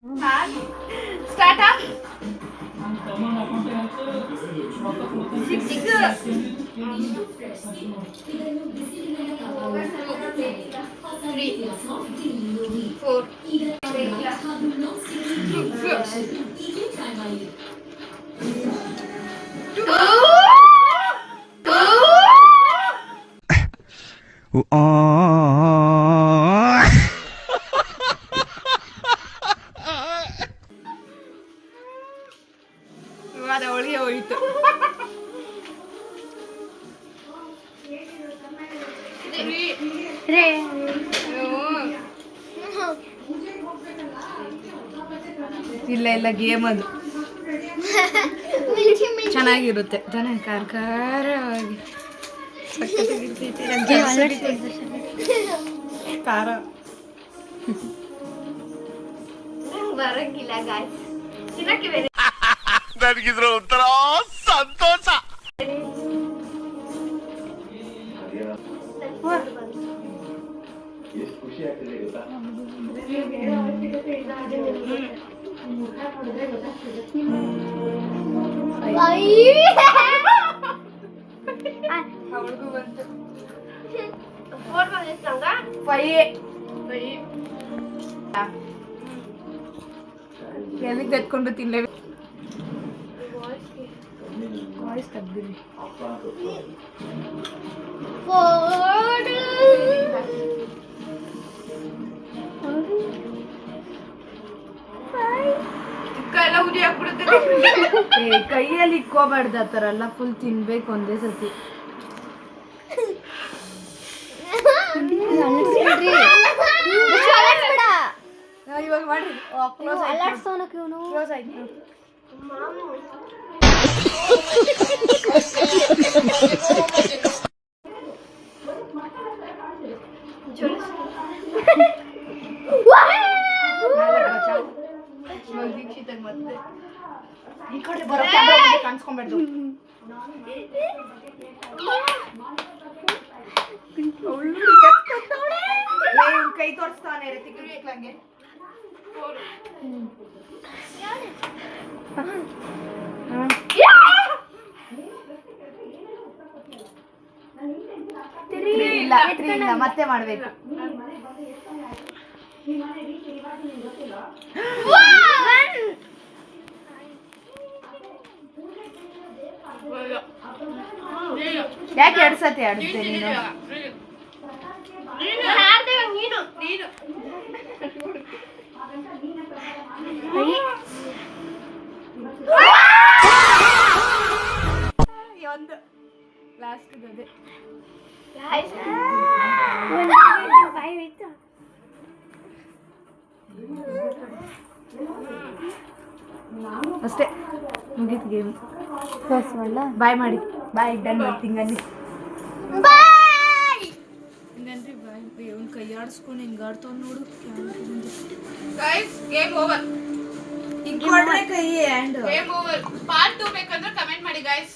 Start six 4 ಅವಳಿಗೆ ಹೋಯಿತು. ಇಲ್ಲ ಗೇಮ್ ಅದು ಚೆನ್ನಾಗಿರುತ್ತೆ. ಜನ ಖಾರವಾಗಿ ಖಾರ ಬರಂಗಿಲ್ಲ ಗಾಯ್ಸ್. ತಿನ್ನಕ್ಕೆ ಬೇರೆ ನನಗಿದ್ರ ಒಂಥರ ಸಂತೋಷ. ಖುಷಿ ಆಗ್ತಿದೆ ಗೊತ್ತಾ? ಅವಳಿಗೂ ಬಂತು 4 ಬಂದಿತ್ತು ನಂಗ 5 ಎಲ್ಲಿಗೆ ತೆತ್ಕೊಂಡು ತಿನ್ಲೇಬೇಕು. ವಾಯ್ಸ್ ತೆಗ್ದಿರಿ. 4 ಎಲ್ಲ ಉರಿ ಹಾಕ್ಬಿಡುತ್ತೆ. ಕೈಯಲ್ಲಿ ಇಕ್ಕೋಬಾರ್ದು ಆ ಥರ ಎಲ್ಲ. ಫುಲ್ ತಿನ್ಬೇಕು ಒಂದೇ ಸರ್ತಿ. ಇವಾಗ ಮಾಡ್ರಿ. ಕ್ಲೋಸ್ ಆಯ್ತು. ದೀಕ್ಷಿತಾಗ ಮತ್ತೆ ಈ ಕಡೆ ಬರೋ ಕ್ಯಾಮ್ರಾ ಮುಂದೆ ಕಾಣಿಸ್ಕೊಂಡ್ಬಾರ್ದು. ಕೈ ತೋರಿಸ್ತಾನೆ ಋತಿಕ್ಲಂಗೆ. ಇಲ್ಲ ಮತ್ತೆ ಮಾಡ್ಬೇಕು. ಯಾಕೆ 2 ಸತಿ ಆಡುತ್ತೆ ನೀನು? ಒಂದು ಲಾಸ್ಟ್ ಅದೇ ಅಷ್ಟೇ ಮುಗೀತು ಗೇಮ್. ಬಾಯ್ ಮಾಡಿ. ಬಾಯ್ ಡನ್ ಮಾಡ್ತೀನಿ. ಹಿಂಗನ್ರಿ ಬಾಯ್. ಅವ್ನು ಕೈ ಆಡಿಸ್ಕೊಂಡು ಹಿಂಗೆ ಆಡ್ತಾವ್ ನೋಡು. Game over. ಈಗ ಕೈ ಹ್ಯಾಂಡ್. Game over. ಪಾರ್ಟ್ 2 ಬೇಕಂದ್ರೆ ಕಮೆಂಟ್ ಮಾಡಿ ಗೈಸ್.